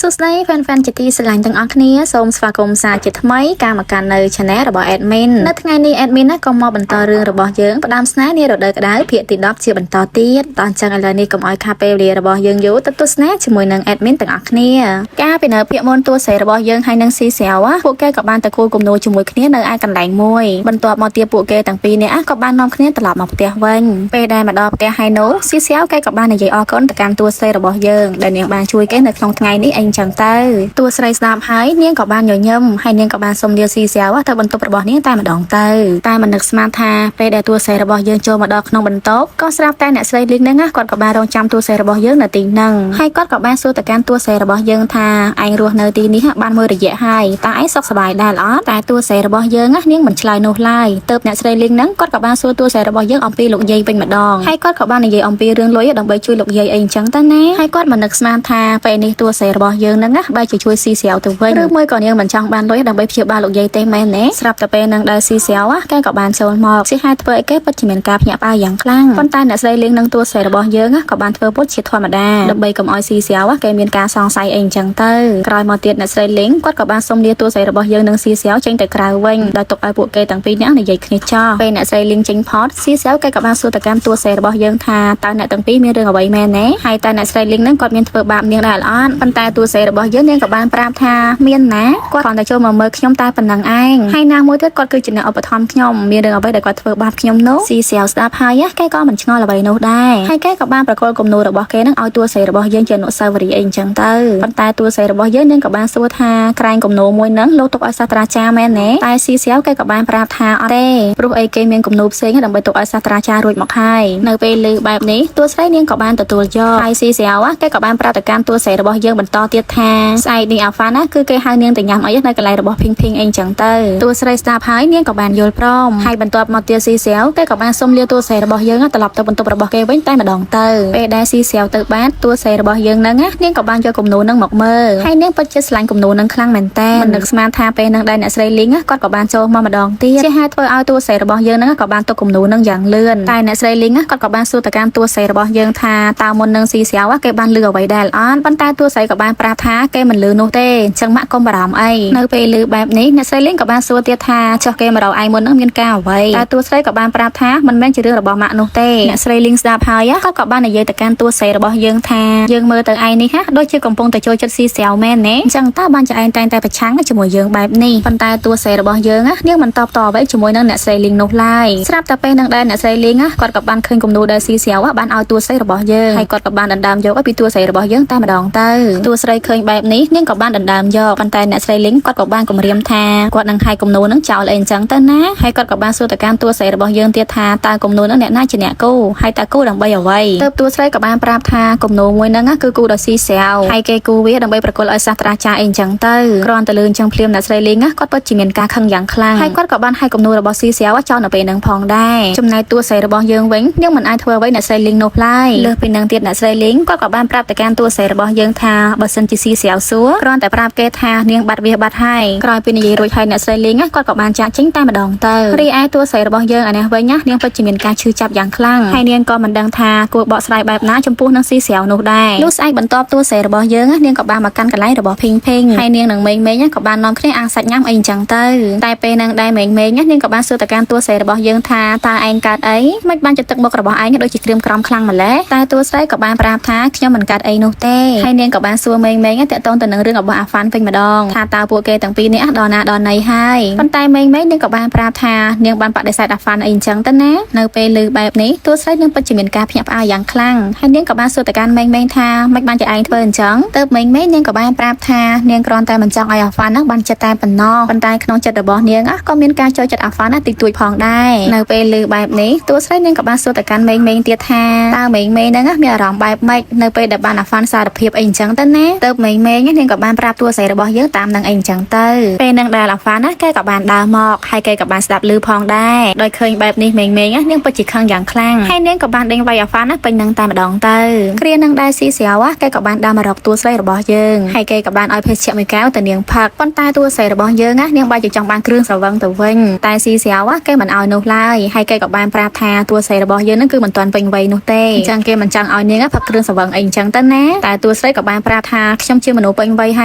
สุดท้ายแฟนๆจะตีสลายตั้งอันนี้ส่งสวากรมสาจิตไม่การมาการในชแนลระบบแอดมินนัดไงนี่แอดมินนะก็มาบรรทอเรื่องระบบเยิงประดามสไนนี่เราได้ก็ได้เพียรติดด็อกเชียบรรทอตีดตอนจังอะไรนี่ก็มอยคาเปเรียระบบเยิงอยู่ตัดตัวสไนจมวยนังแอดมินตั้งอันนี้กาเป็นเพียรมนตัวใส่ระบบเยิงให้นังซีเสียวะพวกแกกับบ้านตะโกกลมโนจมวยนี้ในไอกันแหลงมวยบรรทอมาเตียปูแกตั้งปีเนี่ยกับบ้านน้องนี้ตลอดมาเตียวันไปได้มาดอกเตียไฮโนซีเสียวแกกับบ้านในใหญ่ออก้อนแต่การตัวใส่ระบบเยิงได้เนี่ยบ้านช่วยแกในคลองไงนี่เองจังเตอตัวใส่สามหายเนียงกับบ้านย่อยย่ำให้เนียงกับบ้านสมเดียวซีเสียวว่าเธอบรรทุกระบอกนี้ตายมาดองเตอตายมันนึกสมาธาไปได้ตัวใส่ระบอกเยิงโจมาดอกนองบรรทุกก็สลับแต่เนี่ยใส่ลิงนั่งกอดกับบ้านรองจำตัวใส่ระบอกเยิงในตีนั่งให้กอดกับบ้านสู้แต่การตัวใส่ระบอกเยิงทาไอรัวในตีนี้บ้านมือระยะให้ตายสกสบายได้หรอแต่ตัวใส่ระบอกเยิงเนียงเหมือนชลายโนไลเติบเนี่ยใส่ลิงนั่งกอดกับบ้านสู้ตัวใส่ระบอกเยิงอมปีหลกเยยเป็นมาดองให้กอดกับบ้านในเยยอมปีเรื่องลอยดังใบช่วยหลกเยยเองจังตั้งแน่ให้กอดมันนึกสมาธาไปในตัวใส่ระบอกเยิงนั่งใบจะช่วยซีเสียวตัวเว้ยเรื่องมือก่อนยังเหมือนจังบ้านลอยดังใบเพียบบ้านหลกเยยเต็มแม่เน่สลับแต่เป็นนางได้ซีเสียวแกกับบ้านโซนหมอกซีให้เธอไอ้แกปัจจิเมนกาพยาปาอย่างคลั่งคนตายเนี่ยใส่ลิงนั่งตัวใส่ระบอกเยิงกับบ้านเธอปุ๊บเฉียดธรรมดาดังใบกับออยซีเสียวแกมีการซองใส่เองจังเตอร์กลายมาเตียนเนี่ยใส่ลิงกอดกับบ้านสมเดียตัวใส่ระบอกเยิงนั่งซีเสียวเจงแต่กลายเว้งโดยตกไอ้พวกแกต่างปีนี้ในใหญ่ขึ้นจ้าเป็นเนี่ยใส่ลิงเจงพอดซีเสียวแกกับบ้านสู้แต่การตัวใส่ระบอกเยิงทาตายเนี่ยต่างปีมีเรื่องเอาไว้แม่เน่ให้ตายเนี่ยใส่ลิงนั่งกอดเมียนเธอบาปเนียงได้ล้อนปันตายตัวใส่ระบอกเยิงเนี่ยกับบ้านปราบทาเมียนนะกอดก่อนแต่โจมาเมื่อขยมตายปันนางไอ้ให้นางมวยเด็ดกอดคือจินเนี่ยเอาไปทำขยมมีเรื่องเอาไว้แต่กอดเธอบาปขยมโน้ซีเสียวสตาพายแกก็มันชงอละใบโน้ได้ให้แกกับบ้านประกอบกลมโน้ระบอกแกนั่งเอาตัวใส่ระบอกเยิงเจนโนซาวรีเองจังเตอร์ปันตายตัวใส่ระบอกเยิงเนี่ยกับบ้านสู้ทากลายกลมโน้มวยนั่งโลตกอาซาตราจาแม่เน่ตายซีเสียวแกกับบ้านปราบทาอะไรปลุกไอเกมียงกลมโน้เซ็งดังใบตกอาซาตราจารุยหมอกให้ในเปลือแบบนี้ตัวใส่เนี่ยกับบ้านตัวย่อไอซีเสียวแกกับบ้านปราบแต่การตัวใส่ระบอกเยิงบรรทอเตียทาใส่ดีอัลฟานะคือแกหางเนี่ยแต่ยำเอายัดในกระไรระบอกพิงเองจังเตอร์ตัวใส่สตาพายเนี่ยกับบ้านโยลพร้อมให้บรรทอมาเตียซีเสียวแกกับบ้านส้มเลียวตัวใส่ระบอกเยิงตลับตัวบรรทุกระบอกแกไว้ใต้มาดองเตอร์ไปได้ซีเสียวเติบบ้านตัวใส่ระบอกเยิงนั่งเนี่ยกับบ้านโยกลมโน้นั่งหมอกเมื่อให้เนี่ยปัจจัยสลายกลมโน้นั่งคลั่งแมนแต้มันนึกสมาธาไปนั่งได้เนี่ยใส่ลิงกอดกับบ้านโจมาดองเตี้ยใช่ให้เธอเอาตัวใส่ระบอกเยิงนั่งกับบ้านตัวกลมโน้นั่งอย่างเลื่อนตายเนี่ยใส่ลิงกอดกับบ้านสู้แต่การตัวใส่ระบอกเยิงทาตามนนั่งซีเสียวว่าแกบ้านเลือไว้ได้ล้อนปันตายตัวใส่กับบ้านปราบท้าแกมันลือโนเต้จังมะกอมบารามไอในไปลือแบบนี้เนี่ยใส่ลิงกับบ้านสู้เตี้ยทาชอบแกมาเราไอมนนั่งเงินก้าวไว้ตายตัวใส่กับบ้านปราบท้ามันแม่งจะเรื่องระบอกมะโนเต้เนี่ยใส่ลิงสตาพายก็กับบ้านในเยแต่การตัวใส่ระบอกเยิงทาเยิงมือแต่ไอนี่ฮะโดยเชื่อกำปงแต่โจจัดซีเสียวแม่เน่จังตาบ้านจะไอแต่ประชังจมูกเยิงแบบนี้ปันตายตัวใส่ระบอกเยิงเนี่ยมันตอบต่อไว้จมูกนั่งเนี่ยใส่ลิงนกไล่สลับแต่ไปนั่งได้เนี่ยใส่ลิงกอดกับบ้านคืนกลมดูได้ซีเสียวว่าบ้านเอาตัวใส่ระบอกเยิงให้กอดกับบ้านดันดามโยกว่าปีตัวใส่ระบอกเยิงตามมาดองเตอตัวใส่เคยแบบนี้เนี่ยกับบ้านดันดามโยกปันตายเนี่ยใส่ลิงกอดกับบ้านกลมเรียมทากอดนั่งให้กลมนูนั่งเจ้าเลยจังเต้นนะให้กอดกับบ้านสู้แต่การตัวใส่ระบอกเยิงเตี้ยทาตากลมนูนั่งเนี่ยน่าจะเนี่ยกู้ให้ตากู้ดังใบเอาไว้เติบตัวใส่กับบ้านปราบทากลมนูมวยนั่งคือกู้ดอกซีเสียวให้เกกู้เวียดังใบประกอบไอซาตราจาเองจังเตอกรอนตะลืนจังเพลียมเนี่ยใส่ลิงกอดปัจจิเมนกาขังอย่างคลั่งให้กอดกับบ้านให้กลมนูระบอกซีเสียวว่าเจ้าหน่ะเป็นนางพองได้จำนายตัวใส่ระบอกเยิงเว้งยังเหมือนไอเธอไว้เนี่ยใส่ลิงนกไล่เลือกเป็นนางเตียนเนี่ยใส่ลิงกอดกับบ้านปราบแต่การตัวใส่ระบอกเยิงทาบัดซันจีซีเสียวซัวกรอนแต่ปราบเกทาเนียงบัดเวียบัดให้กรอยเป็นยีรวยไทยเนี่ยใส่ลิงกอดกับบ้านจ่าจิ้งใต้มาดองเตอรีไอตัวใส่ระบอกเยิงอันนี้ไว้เนี่ยเนียงปัจจิเมนกาชื่อจับอย่างคลั่งให้เนียงก็มันดังทากวดเบาะสไลแบบน้าชมพูนังซีเสียวนกได้ลูกไอบรรทบตัวใส่ระบอกเยิงเนียงกับบ้านมากันกันไล่ระบอกเพ่งให้เนียงหนังเมย์เนี่ยกับบ้านนอนขึ้นอ่างสัตว์ย่ำเองจังเตอแต่ไปนางได้เมย์เนี่ยเนียงกับบ้านสู้แต่การตัวใส่ระบอกเยิงทาตาเองกัดไอไม่บ้านจะตึกบอกระบอกไอเนี่ยโดยจิตเตรียมกรอมคลั่งมาแล้วแต่ตัวใส่กับบ้านปราบท้าขย่มเหมือนกัดไอโนเต้ให้เนียงกับบ้านสู้เมย์เนี่ยแต่ต้นแต่หนึ่งเรื่องกับบ้านฟันเป็นมาดองทาตาปัวเกต่างปีนี้ดอนนาดอนในให้ปันไตเมย์เนี่ยกับบ้านปราบทาเนียงบ้านปัดได้ใส่ดับฟันเองจังตั้งนะในไปลือแบบนี้ตัวใส่เนียงปัจจิเมนกาพยับอาอย่างคลั่งให้เนียงกับบ้านสู้แต่การเมย์ทาไม่บ้านจะไอเฟิร์นจังเติบเมย์เนี่ยกับบ้านปราบทาเนียงกรอนแต่มันจังไอฟันนักบ้านจะแต่ปันนอปันไตขนมจัดระบอกเนียงก็มีการจอยจัดอาฟันติดตุยพองได้ในไปลือแบบนี้ตัวใส่เนียงกับบ้านสู้แต่การเมย์เตียทาตาเมย์เนี่ยมีอารมณ์แบบไม่ในไปดับบ้านอาฟันสารเพียบเองจังตั้งนะเติบเมย์เนี่ยกับบ้านปราบตัวใส่ระบอกเยอะตามนางเองจังเตอเป็นนางดาอาฟันแกกับบ้านดาหมอกให้แกกับบ้านสดับลือพองได้โดยเคยแบบนี้เมย์เนี่ยปัจจิคังอย่างคลั่งให้เนียงกับบ้านเด้งไวอาฟันเป็นนางตามาดองเตอเรียนนางได้ซีเสียวแกกับบ้านดามารอกตัวใส่ระบอกเยิงให้แกกับบ้านอ้อยเพชรเชี่ยไม่แก้วแต่เนียงผักป้อนตาตัวใส่ระบอกเยิงเนียงใบจะจังบ้านเครื่องสว่างแต่เว้งตายซีเสียวแกมันเอาโนไลให้แกกับบ้านปราบทาตัวใส่ระบอกเยิงนั่นคือมันตอนเป็นไวโนเต้จังแกมันจังเอาเนียงผักเครื่องสว่างเองจังตั้งนะแต่ตัวใส่กับบ้านปราบทา ខ្ញុំជាមនុស្សពេញវ័យហ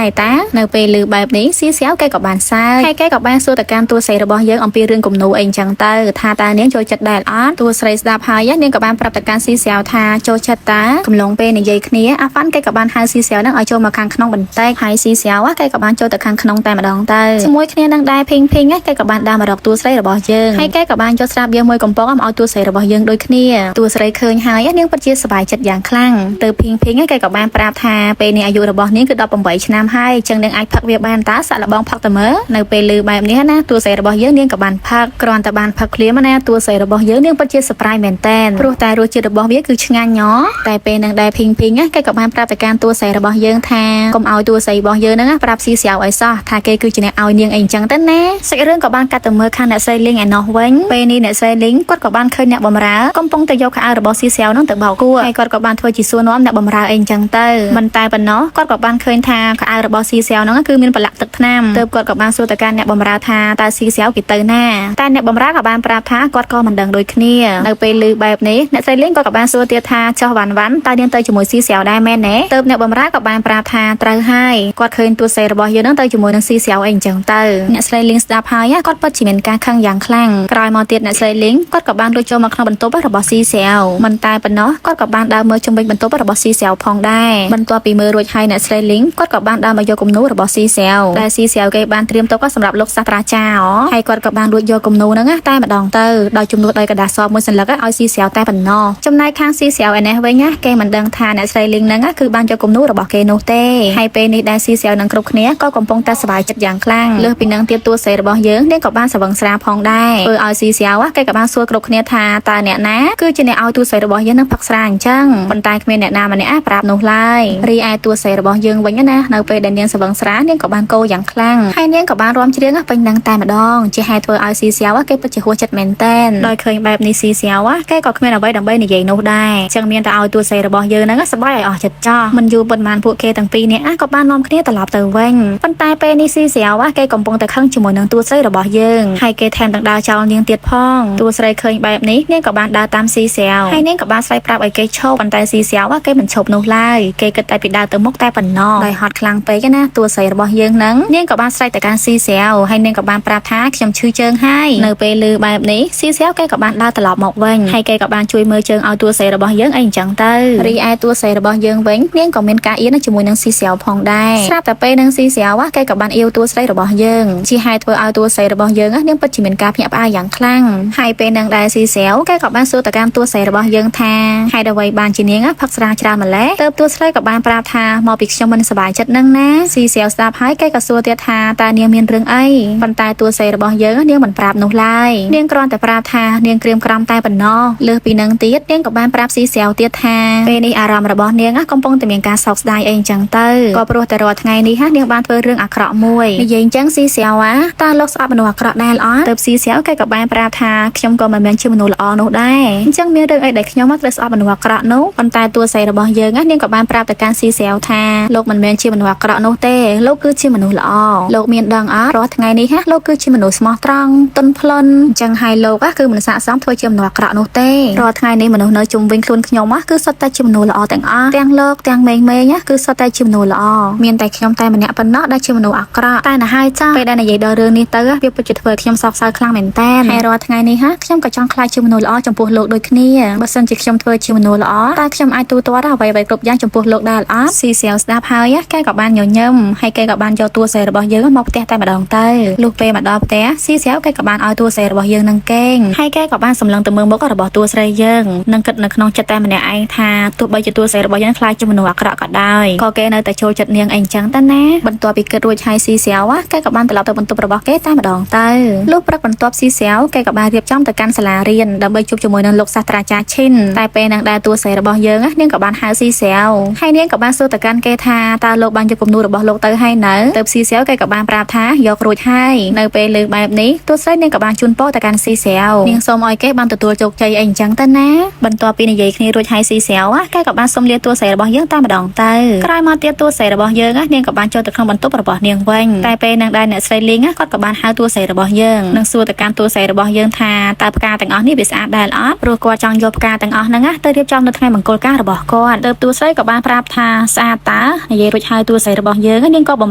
ើយតានៅពេលឮបែបនេះស៊ីសៀវគេក៏បានសើចហើយគេក៏បានសួរទៅកាន់តួស្រីរបស់យើងអំពីរឿងគំនូអីចឹងទៅថាតើនាងចូលចិត្តដែរអត់តួស្រីស្ដាប់ហើយនាងក៏បានប្រាប់ទៅកាន់ស៊ីសៀវថាចូលចិត្តតាកំឡុងពេលនិយាយគ្នាអាហ្វាន់គេក៏បានហៅស៊ីសៀវនឹងឲ្យចូលមកខាងក្នុងបន្តិចហើយស៊ីសៀវគេក៏បានចូលទៅខាងក្នុងតែម្ដងទៅជាមួយគ្នានឹងដែរភីងគេក៏បានដើរមករកតួស្រីរបស់យើងហើយគេក៏បានយកស្រាបៀរមួយកំប៉ុងឲ្យតួស្រីរបស់យើងដូចគ្នាតួស្រីឃើញហើយនាងពិតជាសប្បាយចិត្តយ៉ាងខ្លាំងទៅភីងគេក៏បានប្រាប់ថាពេលនេះអាយុរបស់នាងគឺ18ឆ្នាំហើយចឹងនាងអាចផឹកវាបានតាសាក់លបងផឹកទៅមើលនៅពេលឮបែបនេះណាតួស្រីរបស់យើងនាងក៏បានផឹកគ្រាន់តែបានផឹកភ្លាមណាតួស្រីរបស់យើងនាងពិតជាសប្បាយមែនតែនព្រោះតែរសជាតិរបស់វាគឺឆ្ងាញ់ញ៉តែពេលនឹងដែរភីងគេក៏បានប្រាប់ទៅកាន់តួស្រីរបស់យើងថាកុំឲ្យតួស្រីរបស់យើងហ្នឹងប្រាប់ស៊ីសៀវឲ្យសោះថាគេគឺជាអ្នកឲ្យនាងអីចឹងទៅណាសាច់រឿងក៏បានកាត់ទៅមើលខាងអ្នកស្រីលីងឯណោះវិញពេលនេះអ្នកស្រីលីងគាត់ក៏បានឃើញអ្នកបម្រើកំពុងតែយកខោអាវរបស់ស៊ីសៀវហ្នឹងទៅបោកគួរហើយគាត់ក៏បានធ្វើជាសួរនាំអ្នកបម្រើអីចឹងទៅមិនតែប៉ុណ្ណោះគាត់ក៏បានឃើញថាខោអាវរបស់ស៊ីសៀវហ្នឹងគឺមានប្រឡាក់ទឹកថ្នាំទើបគាត់ក៏បានសួរទៅកាន់អ្នកបម្រើថាតើស៊ីសៀវគេទៅណាតែអ្នកបម្រើក៏បានប្រាប់ថាគាត់ក៏មិនដឹងដូចគ្នានៅពេលឮបែបនេះអ្នកស្រីលីងគាត់ក៏បានសួរទៀតថាចុះវ៉ាន់តើនាងទៅជាមួយស៊ីសៀវដែរមែនទេទើបអ្នកបម្រើក៏បានប្រាប់ថាត្រូវហើយគាត់ឃើញតួស្រីរបស់យើងហ្នឹងទៅជាមួយនឹងស៊ីសៀវអីចឹងទៅអ្នកស្រីលីងស្ដាប់ហើយគាត់ពិតជាមានការខឹងយ៉ាងខ្លាំងក្រោយមកទៀតអ្នកស្រីលីងគាត់ក៏បានលួចចូលមកក្នុងបន្ទប់របស់ស៊ីសៀវមិនតែប៉ុណ្ណោះគាត់ក៏បានដើរមើលជុំវិញបន្ទប់របស់ស៊ីសៀវផងដែរបន្ទាប់ពីមើលរួចហើយអ្នកស្រីលីងគាត់ក៏បានដើរមកយកគំនូរបស់ស៊ីសៀវដែលស៊ីសៀវគេបានត្រៀមទុកសម្រាប់លោកសាស្ត្រាចារ្យហើយគាត់ក៏បានលួចយកគំនូហ្នឹងតែម្ដងទៅដោយជំនួសដោយកระดาษសមួយសន្លឹកឲ្យស៊ីសៀវតែប៉ុណ្ណោះចំណែកខាងស៊ីសៀវឯនេះវិញគេមិនដឹងថាអ្នកស្រីលីងហ្នឹងគឺបានយកគំនូរបស់គេនោះទេហើយពេលនេះដែលស៊ីសៀវនឹងគ្រប់គ្នាក៏កំពុងតែសប្បាយចិត្តយ៉ាងខ្លាំងលើសពីនឹងទៀតតួស្រីរបស់យើងនាងក៏បានស្វឹងស្រាផងដែរធ្វើឲ្យស៊ីសៀវគេក៏បានសួរគ្រប់គ្នាថាតើអ្នកណាគឺជាអ្នកឲ្យតួស្រីរបស់យើងនឹងផឹកស្រាអញ្ចឹងប៉ុន្តែគ្មានអ្នកណាម្នាក់ប្រាប់នោះឡើយរីឯតួស្រីរបស់យើងវិញណានៅពេលដែលនាងស្វឹងស្រានាងក៏បានកោយ៉ាងខ្លាំងហើយនាងក៏បានរាំច្រៀងពេញនឹងតែម្ដងជាហេតុធ្វើឲ្យស៊ីសៀវគេពិតជាហួសចិត្តមែនតែនដោយឃើញបែបនេះស៊ីសៀវគេក៏គ្មានអ្វីដើម្បីនិយាយនោះដែរចឹងមានតែឲ្យតួស្រីរបស់យើងហ្នឹងសប្បាយឲ្យអស់ចិត្តចោះមិនយូរប៉ុន្មានពួកគេទាំងពីរនាក់ក៏បាននាំគ្នាត្រឡប់ទៅវិញប៉ុន្តែពេលនេះស៊ីសៀវគេកំពុងតែខឹងជាមួយនឹងតួស្រីរបស់យើងហើយគេថែមទាំងដើរចោលនាងទៀតផងតួស្រីឃើញបែបនេះនាងក៏បានដើរតាមស៊ីសៀវហើយនាងក៏បានស្រែកប្រាប់ឲ្យគេឈប់ប៉ុន្តែស៊ីសៀវគេមិនឈប់នោះឡើយគេគិតតែពីដើរទៅមុខតែប៉ុណ្ណោះដោយហត់ខ្លាំងពេកណាតួស្រីរបស់យើងហ្នឹងនាងក៏បានស្រែកទៅកាន់ស៊ីសៀវហើយនាងក៏បានប្រាប់ថាខ្ញុំឈឺជើងហើយនៅពេលឮបែបនេះស៊ីសៀវគេក៏បានដើរត្រឡប់មកវិញហើយគេក៏បានជួយមើលជើងឲ្យតួស្រីរបស់យើងអីអញ្ចឹងទៅរីឯតួស្រីរបស់យើងវិញនាងក៏មានការអៀនជាមួយនឹងស៊ីសៀវផងដែរស្រាប់តែពេលនឹងស៊ីសៀវគេក៏បានអៀវតួស្រីរបស់យើងជាហេតុធ្វើឲ្យតួស្រីរបស់យើងនាងពិតជាមានការភ្ញាក់ផ្អើលយ៉ាងខ្លាំងហើយពេលនឹងដែរស៊ីសៀវគេក៏បានសួរទៅកាន់តួស្រីរបស់យើងថាហេតុអ្វីបានជានាងផឹកស្រាច្រើនម្ល៉េះទើបតួស្រីក៏បានប្រាប់ថាមកពីខ្ញុំមិនសប្បាយចិត្តនឹងណាស៊ីសៀវស្ដាប់ហើយគេក៏សួរទៀតថាតើនាងមានរឿងអីប៉ុន្តែតួស្រីរបស់យើងនាងមិនប្រាប់នោះឡើយនាងគ្រាន់តែប្រាប់ថានាងក្រៀមក្រំតែប៉ុណ្ណោះលើសពីនឹងទៀតនាងក៏បានប្រាប់ស៊ីសៀវទៀតថាពេលនេះអារម្មណ៍របស់នាងកំពុងតែមានការសោកស្ដាយអីអញ្ចឹងទៅក៏ព្រោះតែរាល់ថ្ងៃនេះនាងបានធ្វើរឿងអាក្រក់មួយនិយាយអញ្ចឹងស៊ីសៀវតើលោកស្អប់មនុស្សអាក្រក់ដែរអត់ទើបស៊ីសៀវគេក៏បានប្រាប់ថាខ្ញុំក៏មិនមែនជាមនុស្សល្អនោះដែរអញ្ចឹងមានរឿងអីដែលខ្ញុំត្រូវស្អប់មនុស្សអាក្រក់នោះប៉ុន្តែតួស្រីរបស់យើងនាងក៏បានប្រាប់ទៅកាន់ស៊ីសៀវថាលោកមិនមែនជាមនុស្សអាក្រក់នោះទេលោកគឺជាមនុស្សល្អលោកមានដឹងអត់រាល់ថ្ងៃនេះលោកគឺជាមនុស្សស្មោះត្រង់ទន់ភ្លន់អញ្ចឹងហើយលោកគឺមិនស័ក្តិសមធ្វើជាមនុស្សអាក្រក់នោះទេរាល់ថ្ងៃនេះមនុស្សនៅជុំវិញខ្លួនខ្ញុំគឺសុទ្ធតែជាមនុស្សល្អទាំងអស់ទាំងលោកទាំងមេងគឺសុទ្ធតែជាមនុស្សល្អមានតែខ្ញុំតែម្នាក់ប៉ុណ្ណោះដែលជាមនុស្សអាក្រក់តែណាហើយចាពេលដែលនិយាយដល់រឿងនេះទៅវាពិតជាធ្វើឲ្យខ្ញុំសោកសៅខ្លាំងមែនតើហើយរាល់ថ្ងៃនេះខ្ញុំក៏ចង់ខ្លាចជាមនុស្សល្អចំពោះលោកដូចគ្នាបើសិនជាខ្ញុំធ្វើជាមនុស្សល្អតើខ្ញុំអាចទូទាត់អ្វីៗគ្រប់យ៉ាងចំពោះលោកដែរអត់ស៊ីសៀវស្ដាប់ហើយគេក៏បានញញឹមហើយគេក៏បានយកតួស្រីរបស់យើងមកផ្ទះតែម្ដងទៅលុះពេលមកដល់ផ្ទះស៊ីសៀវគេក៏បានឲ្យតួស្រីរបស់យើងនឹងគេងហើយគេក៏បានសម្លឹងទៅមើលមុខរបស់តួស្រីយើងនឹងគិតនៅក្នុងចិត្តតែម្នាក់ឯងថាទោះបីជាតួស្រីរបស់យើងខ្លាចជាមនុស្សអាក្រក់ក៏ដោយក៏គេនៅតែចូលចិត្តនាងអីចឹងទៅណាបន្ទាប់ពីគិតរួចហើយស៊ីសៀវគេក៏បានត្រឡប់ទៅបន្ទប់របស់គេតែម្ដងទៅលុះព្រឹកបន្ទាប់ស៊ីសៀវគេក៏បានរៀបចំទៅកាន់សាលារៀនដើម្បីជួបជាមួយនឹងលោកសាស្ត្រាចារ្យឈិនតែពេលនឹងដែរតួស្រីរបស់យើងនាងក៏បានហៅស៊ីសៀវហើយនាងក៏បានសួរទៅកាន់គេថាតើលោកបានយកគំនូរបស់លោកទៅហើយនៅទើបស៊ីសៀវគេក៏បានប្រាប់ថាយករួចហើយនៅពេលលើបែបនេះតួស្រីនាងក៏បានជូនពរទៅកាន់ស៊ីសៀវនាងសូមឲ្យគេបានទទួលជោគជ័យអីចឹងទៅណាបន្ទាប់ពីនិយាយគ្នារួចហើយស៊ីសៀវគេក៏បានសុំលាតួស្រីរបស់យើងតែម្ដងទៅក្រោយមកទៀតតួស្រីរបស់យើងនាងក៏បានចូលទៅក្នុងបន្ទប់របស់នាងវិញតែពេលនឹងដែរអ្នកស្រីលីងគាត់ក៏បានហៅតួស្រីរបស់យើងនឹងសួរទៅកាន់តួស្រីរបស់យើងថាតើផ្កាទាំងអស់នេះវាស្អាតដែរអត់ព្រោះគាត់ចង់យកផ្កាទាំងអស់ហ្នឹងទៅរៀបចំនៅថ្ងៃមង្គលការរបស់គាត់ទើបតួស្រីក៏បានប្រាប់ថាស្អាតតា សានិយាយរួចហើយតួស្រីរបស់យើងនាងក៏ប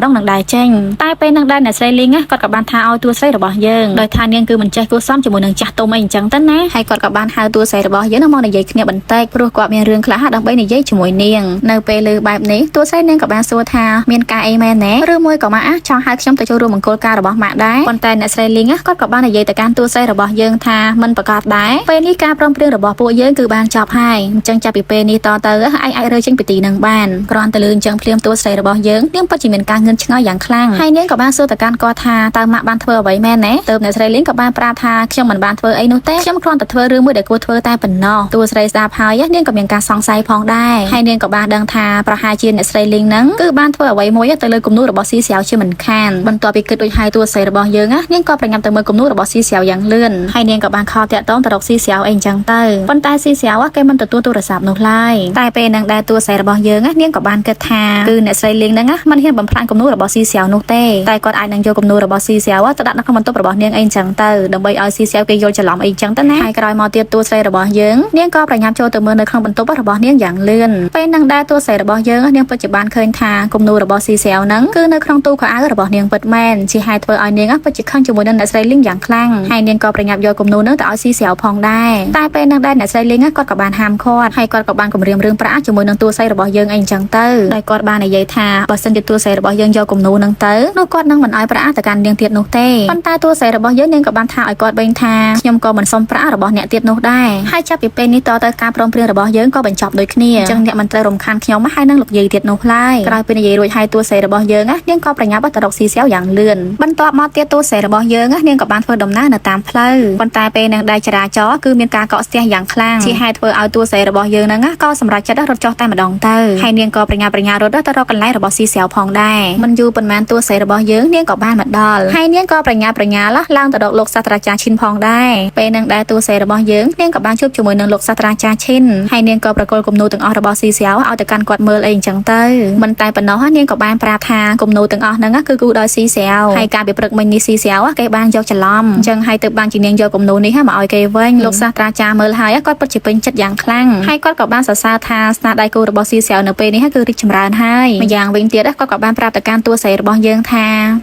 ំរុងនឹងដែរចេញតែពេលនឹងដែរអ្នកស្រីលីងគាត់ក៏បានថាឲ្យតួស្រីរបស់យើងដោយថានាងគឺមិនចេះគួសមជាមួយនឹងចាស់ទុំអីអញ្ចឹងទៅណាហើយគាត់ក៏បានហៅតួស្រីរបស់យើងមកនិយាយគ្នាបន្តិចព្រោះគាត់មានរឿងខ្លះដើម្បីនិយាយជាមួយនាងនៅពេលលើបែបនេះតួស្រីនាងក៏បានសួរថាមានការអីមែនទេឬមួយក៏ម៉ាក់ចង់ហៅខ្ញុំទៅចូលរួមមង្គលការរបស់ម៉ាក់ដែរប៉ុន្តែអ្នកស្រីលីងគាត់ក៏បាននិយាយទៅកាន់តួស្រីរបស់យើងថាមិនប្រកាសដែរពេលនេះការព្រមព្រៀងរបស់ពួកយើងគឺបានចប់ហើយអញ្ចឹងចាប់ពីពេលនេះតទៅឯងអាចរើចេញពីទីនឹងបានគ្រាន់តែលឿនអញ្ចឹងភ្លាមតួស្រីរបស់យើងនាងពិតជាមានការងឿនឆ្ងល់យ៉ាងខ្លាំងហើយនាងក៏បានសួរទៅកាន់គាត់ថាតើម៉ាក់បានធ្វើអ្វីមែនទេទើបអ្នកស្រីលីងក៏បានប្រាប់ថាខ្ញុំមិនបានធ្វើអីនោះទេខ្ញុំគ្រាន់តែធ្វើរឿងមួយដែលគួរធ្វើតែប៉ុណ្ណោះតួស្រីស្ដាប់ហើយនាងក៏មានការសង្ស័យផងដែរហើយនាងក៏បានដឹងថាប្រហែលជាអ្នកស្រីលីងហ្នឹងគឺបានធ្វើអ្វីមួយទៅលើគំនូររបស់ស៊ីស្រាវជាមិនខានបន្ទាប់ពីគិតដូចហើយតួស្រីរបស់យើងនាងក៏ប្រញាប់ទៅមើលគំនូររបស់ស៊ីស្រាវយ៉ាងលឿនហើយនាងក៏បានខលតាក់ទងទៅរកស៊ីស្រាវអីចឹងទៅប៉ុន្តែស៊ីស្រាវគេមិនទទួលទូរស័ព្ទនោះឡើយតែពេលហ្នឹងដែរតួស្រីរបស់យើងនាងក៏បានគិតថាគឺអ្នកស្រីលីងហ្នឹងមិនហ៊ានបំផ្លាញគំនូររបស់ស៊ីស្រាវនោះទេតែគាត់អាចនឹងយកគំនូររបស់ស៊ីស្រាវទៅដាក់នៅក្នុងបន្ទប់របស់នាងអីចឹងទៅដើម្បីឲ្យស៊ីស្រាវគេយល់ច្រឡំអីចឹងទៅណាហើយក្រោយមកទៀតតួស្រីរបស់យើងនាងក៏ប្រញាប់ចូលទៅមើលនៅក្នុងបន្ទប់របស់នាងយ៉ាងលឿនពេលហ្នឹងដែរតួស្រីរបស់យើងនាងពិតជាបានឃើញថាគំនូររបស់ស៊ីស្រាវហ្នឹងគឺនៅក្នុងទូខោអាវរបស់នាងពិតមែនជាហេតុធ្វើឲ្យនាងពិតជាខឹងជាមួយនឹងអ្នកស្រីលីងយ៉ាងខ្លាំងហើយនាងក៏ប្រញាប់យកគំនូរហ្នឹងទៅឲ្យស៊ីស្រាវផងដែរតែពេលហ្នឹងដែរអ្នកស្រីលីងគាត់ក៏បានហាមឃាត់ហើយគាត់ក៏បានគម្រាមរឿងប្រាក់ជាមួយនឹងតួស្រីរបស់យើងអីចឹងទៅដោយគាត់បាននិយាយថាបើសិនជាតួស្រីរបស់យើងយកគំនូរហ្នឹងទៅនោះគាត់នឹងមិនឲ្យប្រាក់ទៅកាន់នាងទៀតនោះទេប៉ុន្តែតួស្រីរបស់យើងនាងក៏បានថាឲ្យគាត់វិញថាខ្ញុំក៏មិនសុំប្រាក់របស់អ្នកទៀតនោះដែរហើយចាប់ពីពេលនេះតទៅការព្រមព្រៀងរបស់យើងក៏បញ្ចប់ដូចគ្នាអញ្ចឹងអ្នកមិនត្រូវរំខានខ្ញុំហើយនឹងលោកយាយទៀតនោះឡើយក្រោយពីនិយាយរួចហើយតួស្រីរបស់យើងនាងក៏ប្រញាប់ទៅរកស៊ីស្រាវយ៉ាងលឿនបន្ទាប់មកទៀតតួស្រីរបស់យើងនាងក៏បានធ្វើដំណើរនៅតាមផ្លូវប៉ុន្តែពេលនឹងដែរចរាចរណ៍គឺមានការកកស្ទះយ៉ាងខ្លាំងជាហេតុធ្វើឲ្យតួស្រីរបស់យើងហ្នឹងក៏សម្រេចចិត្តរត់ចុះតែម្ដងទៅហើយនាងក៏ប្រញាប់រត់ទៅរកកន្លែងរបស់ស៊ីស្រាវផងដែរមិនយូរប៉ុន្មានតួស្រីរបស់យើងនាងក៏បានមកដល់ហើយនាងក៏ប្រញាប់ឡើងទៅរកលោកសាស្ត្រាចារ្យឈិនផងដែរពេលនឹងដែរតួស្រីរបស់យើងនាងក៏បានជួបជាមួយនឹងលោកសាស្ត្រាចារ្យឈិនហើយនាងក៏ប្រកល់គំនូរទាំងអស់របស់ស៊ីស្រាវឲ្យទៅកាន់គាត់មើលអីអញ្ចឹងទៅមិនតែប៉ុណ្ណោះនាងក៏បានប្រាប់ថាគំនូរទាំងអស់ហ្នឹងគឺគូដោយស៊ីស្រាវហើយការពីព្រឹកមិញនេះស៊ីស្រាវគេបានយកច្រឡំអញ្ចឹងហើយទៅបានជានាងយកគំនូរនេះមកឲ្យគេវិញលោកសាស្ត្រាចារ្យមើលហើយគាត់ពិតជាពេញចិត្តយ៉ាងខ្លាំងហើយគាត់ក៏បានសរសើរថាស្នាដៃគូរបស់ស៊ីស្រាវនៅពេលនេះគឺរីកចម្រើនហើយម្យ៉ាងវិញទៀតគាត់ក៏បានប្រាប់ទៅកាន់តួស្រីរបស់យើងថា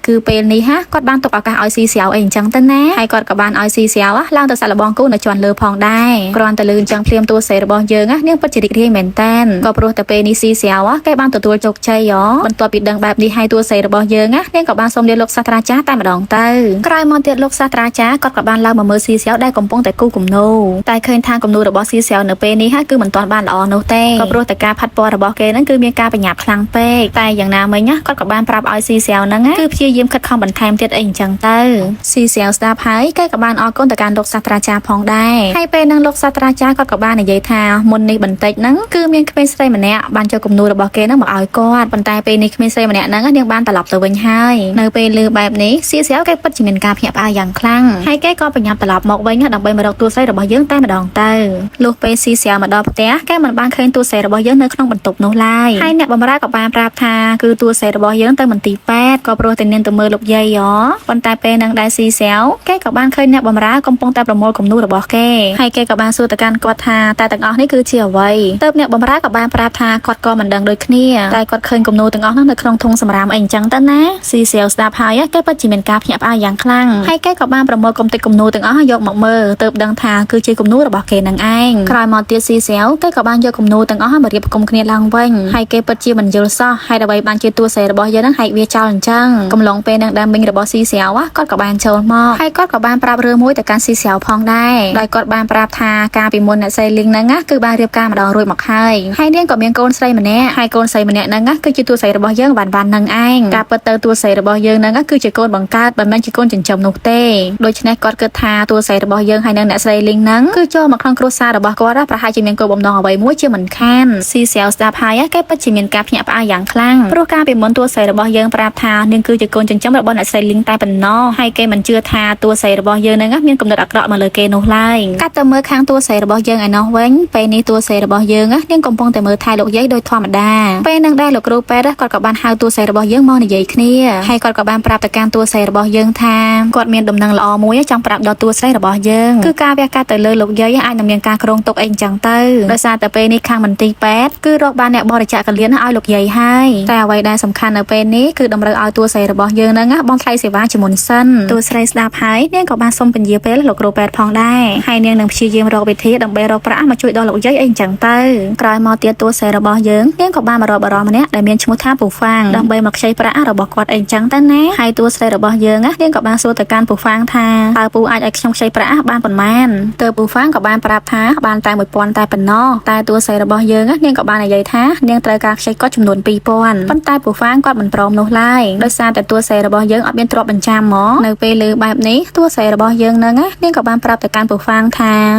គឺពេលនេះគាត់បានទុកឱកាសឲ្យស៊ីស្រាវអីអញ្ចឹងទៅណាហើយគាត់ក៏បានឲ្យស៊ីស្រាវឡើងទៅសាក់លបងគូនៅជាន់លើផងដែរគ្រាន់តែលឿនចឹងភ្លាមតួស្រីរបស់យើងនាងពិតជារីករាយមែនតើក៏ព្រោះតែពេលនេះស៊ីស្រាវគេបានទទួលជោគជ័យបន្ទាប់ពីដឹងបែបនេះហើយតួស្រីរបស់យើងនាងក៏បានសូមលាលោកសាស្ត្រាចារ្យតែម្ដងទៅក្រោយមកទៀតលោកសាស្ត្រាចារ្យគាត់ក៏បានឡើងមកមើលស៊ីស្រាវដែលកំពុងតែគូគំនូរតែឃើញថាគំនូររបស់ស៊ីស្រាវនៅពេលនេះគឺមិនទាន់បានល្អនោះទេក៏ព្រោះតែការផាត់ពណ៌របស់គេគឺមានការប្រញាប់ខ្លាំងពេកតែយ៉ាងណាមិញគាត់ក៏បានប្រាប់ឲ្យស៊ីស្រាវហ្នឹងគឺព្យាយាមខិតខំបន្ថែមទៀតអីអញ្ចឹងទៅស៊ីស្រាវស្ដាប់ហើយគេក៏បានអរគុណទៅកាន់លោកសាស្ត្រាចារ្យផងដែរហើយពេលហ្នឹងលោកសាស្ត្រាចារ្យគាត់ក៏បាននិយាយថាមុននេះបន្តិចហ្នឹងគឺមានក្មេងស្រីម្នាក់បានយកគំនូររបស់គេហ្នឹងមកឲ្យគាត់ប៉ុន្តែពេលនេះក្មេងស្រីម្នាក់ហ្នឹងនាងបានត្រឡប់ទៅវិញហើយនៅពេលលើបែបនេះស៊ីស្រាវគេពិតជាមានការភ្ញាក់ផ្អើលយ៉ាងខ្លាំងហើយគេក៏ប្រញាប់ត្រឡប់មកវិញដើម្បីមករកតួស្រីរបស់យើងតែម្ដងទៅលុះពេលស៊ីស្រាវមកដល់ផ្ទះគេមិនបានឃើញតួស្រីរបស់យើងនៅក្នុងបន្ទប់នោះឡើយហើយអ្នកបម្រើក៏បានប្រាប់ថាគឺតួស្រីរបស់យើងទៅមន្ទីរពេទ្យក៏ព្រោះតែនាងទៅមើលលោកយាយប៉ុន្តែពេលនឹងដែរស៊ីស្រាវគេក៏បានឃើញអ្នកបម្រើកំពុងតែប្រមូលគំនូររបស់គេហើយគេក៏បានសួរទៅកាន់គាត់ថាតើទាំងអស់នេះគឺជាអ្វីទើបអ្នកបម្រើក៏បានប្រាប់ថាគាត់ក៏មិនដឹងដូចគ្នាតែគាត់ឃើញគំនូរទាំងអស់នោះនៅក្នុងធុងសម្រាមអីអញ្ចឹងទៅណាស៊ីស្រាវស្ដាប់ហើយគេពិតជាមានការភ្ញាក់ផ្អើលយ៉ាងខ្លាំងហើយគេក៏បានប្រមូលគំនូរទាំងអស់យកមកមើលទើបដឹងថាគឺជាគំនូររបស់គេនឹងឯងក្រោយមកទៀតស៊ីស្រាវគេក៏បានយកគំនូរទាំងអស់មករៀបផ្គុំគ្នាឡើងវិញហើយគេពិតជាមិនយល់សោះហើយដើម្បីបានជាតួស្រីរបស់យើងនឹងហែកវាចោលអញ្ចឹងកំឡុងពេលនឹងដែរមិញរបស់ស៊ីស្រាវគាត់ក៏បានចូលមកហើយគាត់ក៏បានប្រាប់រឿងមួយទៅកាន់ស៊ីស្រាវផងដែរដោយគាត់បានប្រាប់ថាការពីមុនអ្នកស្រីលីងហ្នឹងគឺបានរៀបការម្ដងរួចមកហើយនាងក៏មានកូនស្រីម្នាក់ហើយកូនស្រីម្នាក់ហ្នឹងគឺជាតួស្រីរបស់យើងបាននឹងឯងការពិតទៅតួស្រីរបស់យើងហ្នឹងគឺជាកូនបង្កើតមិនមែនជាកូនចិញ្ចឹមនោះទេដូច្នេះគាត់គិតថាតួស្រីរបស់យើងហើយនឹងអ្នកស្រីលីងហ្នឹងគឺចូលមកក្នុងគ្រួសាររបស់គាត់ប្រហែលជាមានគោលបំណងអ្វីមួយជាមិនខានស៊ីស្រាវស្ដាប់ហើយគេពិតជាមានការភ្ញាក់ផ្អើលយ៉ាងខ្លាំងព្រោះការពីមុនតួស្រីរបស់យើងប្រាប់ថានាងគឺជាកូនចិញ្ចឹមរបស់អ្នកស្រីលីងតែប៉ុណ្ណោះហើយគេមិនជឿថាតួស្រីរបស់យើងហ្នឹងមានគំនិតអាក្រក់មកលើគេនោះឡើយកាត់ទៅមើលខាងតួស្រីរបស់យើងឯណោះវិញពេលនេះតួស្រីរបស់យើងនាងកំពុងតែមើលថែលោកយាយដោយធម្មតាពេលនឹងដែរលោកគ្រូពេទ្យគាត់ក៏បានហៅតួស្រីរបស់យើងមកនិយាយគ្នាហើយគាត់ក៏បានប្រាប់ទៅកាន់តួស្រីរបស់យើងថាគាត់មានដំណឹងល្អមួយចង់ប្រាប់ដល់តួស្រីរបស់យើងគឺការវះកាត់ទៅលើលោកយាយអាចនឹងមានការគ្រោងទុកអីអញ្ចឹងទៅដោយសារតែពេលនេះខាងមន្ទីរពេទ្យគឺរកបានអ្នកបរិច្ចាគកលា នឲ្យលោកយាយហើយតែអ្វីដែលសំខាន់នៅពេលនេះគឺតម្រូវឲ្យតួស្រីរបស់យើងហ្នឹងបងថ្លៃសេវាជាមុនសិនតួស្រីស្ដាប់ហើយនាងក៏បានសុំពន្យាពេលលោកគ្រូពេទ្យផងដែរហើយនាងនឹងព្យាយាមរកវិធីដើម្បីរកប្រាក់មកជួយដល់លោកយាយអីអញ្ចឹងទៅក្រោយមកទៀតតួស្រីរបស់យើងនាងក៏បានមករកបារម្ភម្នាក់ដែលមានឈ្មោះថាពូហ្វាំងដើម្បីមកខ្ចីប្រាក់របស់គាត់អីអញ្ចឹងទៅណាហើយតួស្រីរបស់យើងនាងក៏បានសួរទៅកាន់ពូហ្វាំងថាតើពូអាចឲ្យខ្ញុំខ្ចីប្រាក់បានប៉ុន្មានទើបពូហ្វាំងក៏បានប្រាប់ថាបានតែ1000តែប៉ុណ្ណោះតែតួស្រីរបស់យើងនាងក៏បាននិយាយថានាងត្រូវការខ្ចីគាត់ចំនួន2000ប៉ុន្តែពូហ្វាំងគាត់មិនព្រមនោះឡើយដោយសារតែតួស្រីរបស់យើងអត់មានទ្រព្យបញ្ចាំមកនៅពេលលើបែបនេះតួស្រីរបស់យើងហ្នឹងនាងក៏បានប្រាប់ទៅកាន់ពូហ្វាំងថា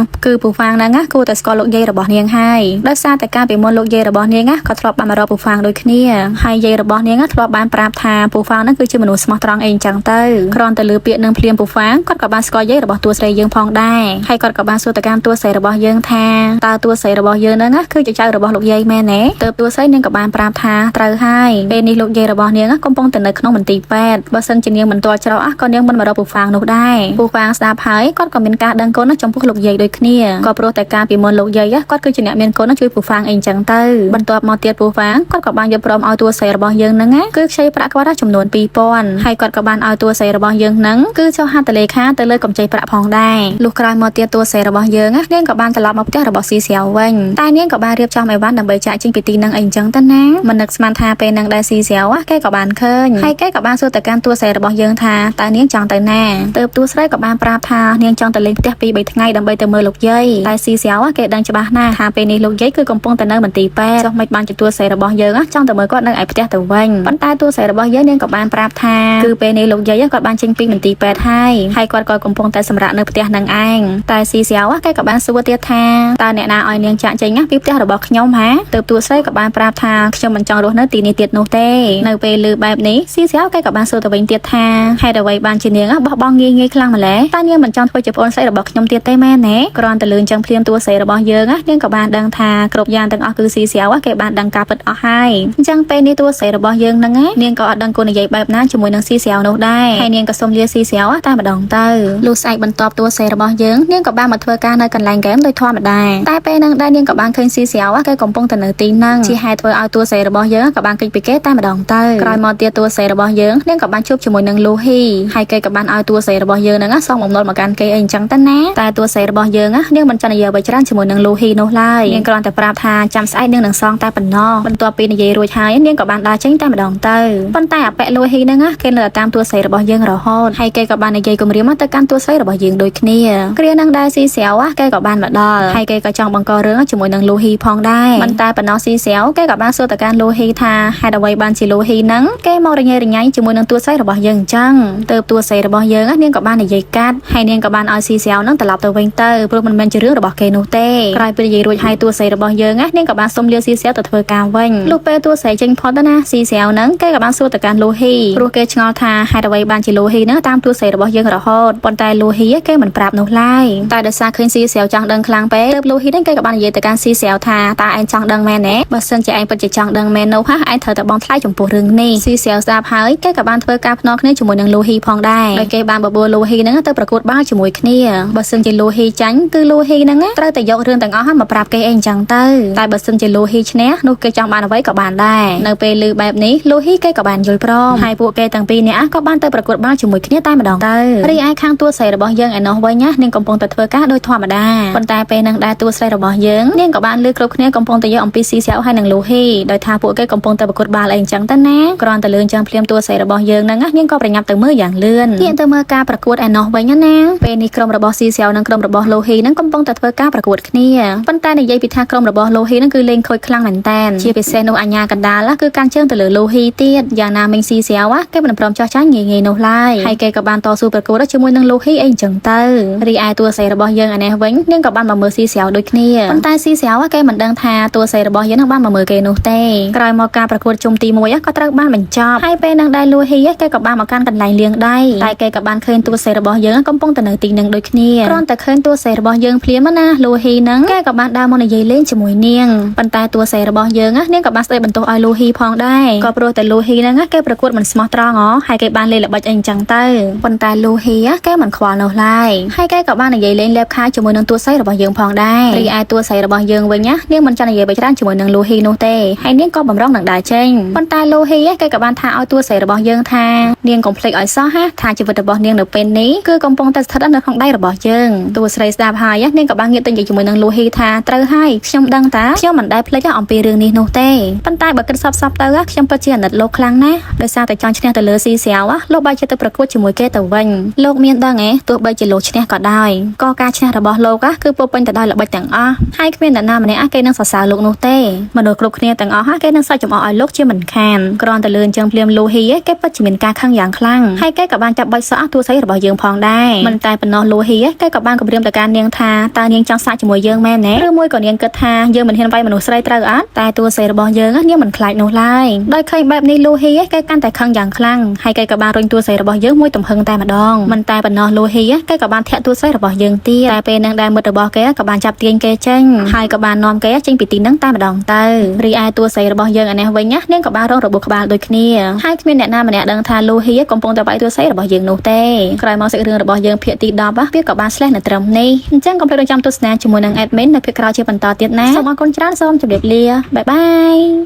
គឺពូហ្វាំងហ្នឹងគួរតែស្គាល់លោកយាយរបស់នាងហើយដោយសារតែការពីមុនលោកយាយរបស់នាងក៏ធ្លាប់បានមករកពូហ្វាំងដូចគ្នាហើយយាយរបស់នាងធ្លាប់បានប្រាប់ថាពូហ្វាំងហ្នឹងគឺជាមនុស្សស្មោះត្រង់អីអញ្ចឹងទៅគ្រាន់តែលើពាក្យនឹងភ្លាមពូហ្វាំងគាត់ក៏បានស្គាល់យាយរបស់តួស្រីយើងផងដែរហើយគាត់ក៏បានសួរទៅកាន់តួស្រីរបស់យើងថាតើតួស្រីរបស់យើងហ្នឹងគឺជាចៅរបស់លោកយាយមែនទេទើបតួស្រីនាងក៏បានប្រាប់ថាត្រូវហើយពេលនេះលោកយាយរបស់នាងកំពុងតែនៅក្នុងមន្ទីរពេទ្យបើសិនជានាងមិនទាល់ច្រកក៏នាងមិនមករកពូហ្វាំងនោះដែរពូហ្វាំងស្ដាប់ហើយគាត់ក៏មានការដឹងគុណចំពោះលោកយាយដូចគ្នាក៏ព្រោះតែការពីមុនលោកយាយគាត់គឺជាអ្នកមានគុណជួយពូហ្វាំងអីអញ្ចឹងទៅបន្ទាប់មកទៀតពូហ្វាំងគាត់ក៏បានយកព្រមឲ្យតួស្រីរបស់យើងហ្នឹងគឺខ្ចីប្រាក់គាត់ចំនួន2000ហើយគាត់ក៏បានឲ្យតួស្រីរបស់យើងហ្នឹងគឺចុះហត្ថលេខាទៅលើកម្ចីប្រាក់ផងដែរលុះក្រោយមកទៀតតួស្រីរបស់យើងនាងក៏បានត្រឡប់មកផ្ទះរបស់ស៊ីស្រាវវិញតែនាងក៏បានរៀបចំអីវ៉ាន់ដើម្បីចាក់ចេញពីទីហ្នឹងអីអញ្ចឹងទៅណាមិននឹកស្មានថាពេលហ្នឹងដែរស៊ីស្រាវគេក៏បានឃើញហើយគេក៏បានសួរទៅកាន់តួស្រីរបស់យើងថាតើនាងចង់ទៅណាទើបតួស្រីក៏បានប្រាប់ថានាងចង់ទៅលេងផ្ទះ2-3ថ្ងៃដើម្បីទៅមើលលោកយាយតែស៊ីស្រាវគេដឹងច្បាស់ណាស់ថាពេលនេះលោកយាយគឺកំពុងតែនៅមន្ទីរពេទ្យចុះមិនបានជាតួស្រីរបស់យើងចង់ទៅមើលគាត់នៅឯផ្ទះទៅវិញប៉ុន្តែតួស្រីរបស់យើងនាងក៏បានប្រាប់ថាគឺពេលនេះលោកយាយគាត់បានចេញពីមន្ទីរពេទ្យហើយគាត់ក៏កំពុងតែសម្រាកនៅផ្ទះនឹងឯងតែស៊ីស្រាវគេក៏បានសួរទៀតថាតើអ្នកណាឲ្យនាងចាក់ចេញពីផ្ទះរបស់ខ្ញុំហាទើបតួស្រីក៏បានប្រាប់ថាខ្ញុំមិនចង់រស់នៅទីនេះទៀតនោះទេនៅពេលលើបែបនេះស៊ីស្រាវគេក៏បានសួរទៅវិញទៀតថាហេតុអ្វីបានជានាងបោះបង់ងាយខ្លាំងម្ល៉េះតើនាងមិនចង់ធ្វើជាប្អូនស្រីរបស់ខ្ញុំទៀតទេមែនទេគ្រាន់តែលឿនចឹងភ្លាមតួស្រីរបស់យើងនាងក៏បានដឹងថាគ្រប់យ៉ាងទាំងអស់គឺស៊ីស្រាវគេបានដឹងការពិតអស់ហើយអញ្ចឹងពេលនេះតួស្រីរបស់យើងហ្នឹងនាងក៏អត់ដឹងគួរនិយាយបែបណាជាមួយនឹងស៊ីស្រាវនោះដែរហើយនាងក៏សុំលាស៊ីស្រាវតែម្ដងទៅលុះស្អែកបន្ទាប់តួស្រីរបស់យើងនាងក៏បានមកធ្វើការនៅកន្លែងហ្គេមដោយធម្មតាតែពេលហ្នឹងដែរនាងក៏បានឃើញស៊ីស្រាវគេកំពុងតែនៅទីហ្នឹងជាហេតុធ្វើឲ្យតួស្រីរបស់យើងក៏បានគេចពីគេតែម្ដងទៅក្រោយមកទៀតតួស្រីរបស់យើងនាងក៏បានជួបជាមួយនឹងលូហ៊ីហើយគេក៏បានឲ្យតួស្រីរបស់យើងហ្នឹងសងបំណុលមកកាន់គេអីអញ្ចឹងទៅណាតែតួស្រីរបស់យើងនាងមិនចង់និយាយអ្វីច្រើនជាមួយនឹងលូហ៊ីនោះឡើយនាងគ្រាន់តែប្រាប់ថាចាំស្អែកនាងនឹងសងតែប៉ុណ្ណោះបន្ទាប់ពីនិយាយរួចហើយនាងក៏បានដើរចេញតែម្ដងទៅប៉ុន្តែអាប៉ែលូហ៊ីហ្នឹងគេនៅតាមតួស្រីរបស់យើងរហូតហើយគេក៏បាននិយាយគំរាមទៅកាន់តួស្រីរបស់យើងដូចគ្នាគ្រាហ្នឹងដែរស៊ីស្រាវគេក៏បានមកដល់ហើយគេក៏ចង់បង្ករឿងជាមួយនឹងលូហ៊ីផងដែរប៉ុន្តែប៉ុណ្ណោះស៊ីស្រាវគេក៏បានសួរទៅកាន់លូហ៊ីថាហេតុអ្វីបានជាលូហ៊ីហ្នឹងគេមករញ៉េរញ៉ៃជាមួយនឹងតួស្រីរបស់យើងអញ្ចឹងទើបតួស្រីរបស់យើងនាងក៏បាននិយាយកាត់ហើយនាងក៏បានឲ្យស៊ីស្រាវហ្នឹងត្រឡប់ទៅវិញទៅព្រោះមិនមែនជារឿងរបស់គេនោះទេក្រោយពេលនិយាយរួចហើយតួស្រីរបស់យើងនាងក៏បានសុំលាស៊ីស្រាវទៅធ្វើការវិញលុះពេលតួស្រីចេញផុតទៅណាស៊ីស្រាវហ្នឹងគេក៏បានសួរទៅកាន់លូហ៊ីព្រោះគេឆ្ងល់ថាហេតុអ្វីបានជាលូហ៊ីហ្នឹងតាមតួស្រីរបស់យើងរហូតប៉ុន្តែលូហ៊ីគេមិនប្រាប់នោះឡើយតែដោយសារឃើញស៊ីស្រាវចង់ដឹងខ្លាំងពេកទើបលូហ៊ីហ្នឹងគេក៏បាននិយាយទៅកាន់ស៊ីស្រាវថាតើឯងចង់ដឹងមែនទេបើសិនជាឯងពិតជាចង់ដឹងមែននោះឯងត្រូវតែបង់ថ្លៃចំពោះរឿងនេះស៊ីស្រាវស្ដាប់ហើយគេក៏បានធ្វើការភ្នាល់គ្នាជាមួយនឹងលូហ៊ីផងដែរដោយគេបានបបួលលូហ៊ីហ្នឹងទៅប្រកួតបាល់ជាមួយគ្នាបើសិនជាលូហ៊ីចាញ់គឺលូហ៊ីហ្នឹងត្រូវតែយករឿងទាំងអស់មកប្រាប់គេអីអញ្ចឹងទៅតែបើសិនជាលូហ៊ីឈ្នះនោះគេចង់បានអ្វីក៏បានដែរនៅពេលឮបែបនេះលូហ៊ីគេក៏បានយល់ព្រមហើយពួកគេទាំងពីរនាក់ក៏បានទៅប្រកួតបាល់ជាមួយគ្នាតែម្ដងទៅរីឯខាងតួស្រីរបស់យើងឯណោះវិញនាងកំពុងតែធ្វើការដោយធម្មតាប៉ុន្តែពេលហ្នឹងដែរតួស្រីរបស់យើងនាងក៏បានលើគ្រប់គ្នាកំពុងតែយកអំពីស៊ីស្រាវហើយនឹងលូហ៊ីដោយថាពួកគេកំពុងតែប្រកួតបាល់អីអញ្ចឹងទៅណាគ្រាន់តែលឿនចឹងភ្លាមតួស្រីរបស់យើងហ្នឹងនាងក៏ប្រញាប់ទៅមើលយ៉ាងលឿនងាកទៅមើលការប្រកួតឯណោះវិញណាពេលនេះក្រុមរបស់ស៊ីស្រាវនិងក្រុមរបស់លូហ៊ីហ្នឹងកំពុងតែធ្វើការប្រកួតគ្នាប៉ុន្តែនិយាយពីថាក្រុមរបស់លូហ៊ីហ្នឹងគឺលេងខូចខ្លាំងមែនតែនជាពិសេសនោះអាញាកណ្ដាលគឺកាន់ជើងទៅលើលូហ៊ីទៀតយ៉ាងណាមិញស៊ីស្រាវគេមិនព្រមចោះចាញ់ងាយៗនោះឡើយហើយគេក៏បានតស៊ូប្រកួតជាមួយនឹងលូហ៊ីអីអញ្ចឹងទៅរីឯតួស្រីរបស់យើងឯនេះវិញនាងក៏បានមកមើលស៊ីស្រាវដូចគ្នាប៉ុន្តែស៊ីស្រាវគេមិនដឹងថាតួស្រីរបស់យើងនឹងបានមកមើលគេនោះទេក្រោយមកការប្រកួតជុំទី1ក៏ត្រូវបានបញ្ចប់ហើយពេលនឹងដែរលូហ៊ីគេក៏បានមកកាន់កន្លែងលាងដៃតែគេក៏បានឃើញតួស្រីរបស់យើងកំពុងតែនៅទីនឹងដូចគ្នាគ្រាន់តែឃើញតួស្រីរបស់យើងភ្លាមណាលូហ៊ីហ្នឹងគេក៏បានដើរមកនិយាយលេងជាមួយនាងប៉ុន្តែតួស្រីរបស់យើងនាងក៏បានស្ដីបន្ទោសឲ្យលូហ៊ីផងដែរក៏ព្រោះតែលូហ៊ីហ្នឹងគេប្រកួតមិនស្មោះត្រង់ហើយគេបានលេងល្បិចអីអញ្ចឹងទៅប៉ុន្តែលូហ៊ីគេមិនខ្វល់នោះឡើយហើយគេក៏បាននិយាយលេងលេបខាជាមួយនឹងតួស្រីរបស់យើងផងដែររីឯតួស្រីរបស់យើងវិញនាងមិនចង់និយាយបិច្រើនជាមួយនឹងលូហ៊ីនោះទេ ទេហើយនាងក៏បំរុងនឹងដើរចេញប៉ុន្តែលោហីគេក៏បានថាឲ្យតួស្រីរបស់យើងថានាងកុំភ្លេចឲ្យសោះថាជីវិតរបស់នាងនៅពេលនេះគឺកំពុងតែស្ថិតនៅក្នុងដៃរបស់យើងតួស្រីស្ដាប់ហើយនាងក៏បានងាកទៅនិយាយជាមួយនឹងលោហីថាត្រូវហើយខ្ញុំដឹងតាខ្ញុំមិនដែលភ្លេចអំពីរឿងនេះនោះទេប៉ុន្តែបើគិតសពទៅខ្ញុំពិតជាអាណិតលោកខ្លាំងណាស់ដោយសារតែចង់ឈ្នះទៅលើស៊ីសៀវលោកបែរជាទៅប្រកួតជាមួយគេទៅវិញលោកមានដឹងទោះបីជាលោកឈ្នះក៏ដោយក៏ការឈ្នះរបស់លោកគឺពោពេញទៅដោយល្បិចទាំងអស់ហើយគ្មានអ្នកណាម្នាក់គេនឹងសរសើរលោកនោះទេមនុស្សគ្រប់គ្នាទាំងអស់គេនឹងសើចចំអកឲ្យលោកជាមិនខានគ្រាន់តែលឿនជាងភ្លាមលោហីគេពិតជាមានការខឹងយ៉ាងខ្លាំងហើយគេក៏បានចាប់បាច់សក់តួស្រីរបស់យើងផងដែរមិនតែប៉ុណ្ណោះលោហីគេក៏បានគម្រាមទៅកាន់នាងថាតើនាងចង់សាកជាមួយយើងមែនទេឬមួយក៏នាងគិតថាយើងមិនហ៊ានវាយមនុស្សស្រីត្រូវអត់តែតួស្រីរបស់យើងនាងមិនខ្លាចនោះឡើយដោយឃើញបែបនេះលោហីគេកាន់តែខឹងយ៉ាងខ្លាំងហើយគេក៏បានរុញតួស្រីរបស់យើងមួយទំហឹងតែម្ដងមិនតែប៉ុណ្ណោះលោហីគេក៏បានធាក់តួស្រីរបស់យើងទៀតតែពេលនឹងដែលមិត្តរបស់គេក៏បានចាប់ទាញគេចេញហើយក៏បាននាំគេចេញពីទីនឹងតែម្ដងទៅរីឯតួស្រីរបស់យើងឯនេះវិញនាងក៏បានរងរបួសក្បាលដូចគ្នាហើយគ្មានអ្នកណាម្នាក់ដឹងថាលោហីកំពុងតែវាយតួស្រីរបស់យើងនោះទេក្រោយមកសាច់រឿងរបស់យើងភាគទី10វាក៏បានឆ្លេះនៅត្រឹមនេះអញ្ចឹងកុំភ្លេចរងចាំទស្សនាជាមួយនឹង admin នៅភាគក្រោយជាបន្តទៀតណាសូមអរគុណច្រើនសូមជម្រាបលាបាយបាយ